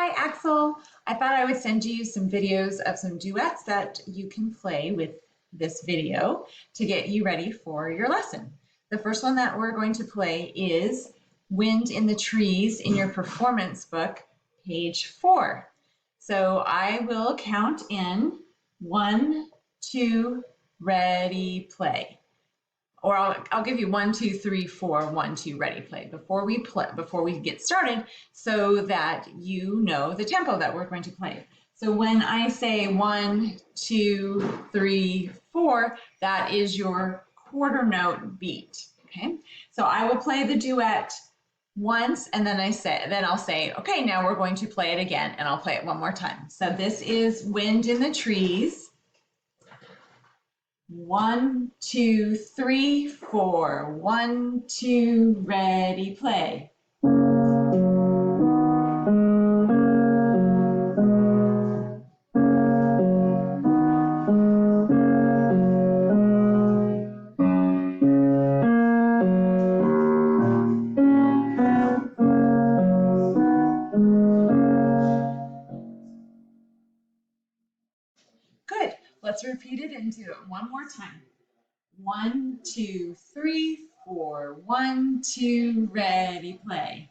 Hi, Axel. I thought I would send you some videos of some duets that you can play with this video to get you ready for your lesson. The first one that we're going to play is Wind in the Trees in your performance book, page 4. So I will count in 1, 2, ready, play. Or I'll give you 1, 2, 3, 4, 1, 2, ready, play before we get started, so that you know the tempo that we're going to play. So when I say 1, 2, 3, 4, that is your quarter note beat. Okay, so I will play the duet once, and then I'll say, okay, now we're going to play it again, and I'll play it one more time. So this is Wind in the Trees. 1, 2, 3, 4. 1, 2, ready, play. Good. Let's repeat it and do it one more time. 1, 2, 3, 4. 1, 2, ready, play.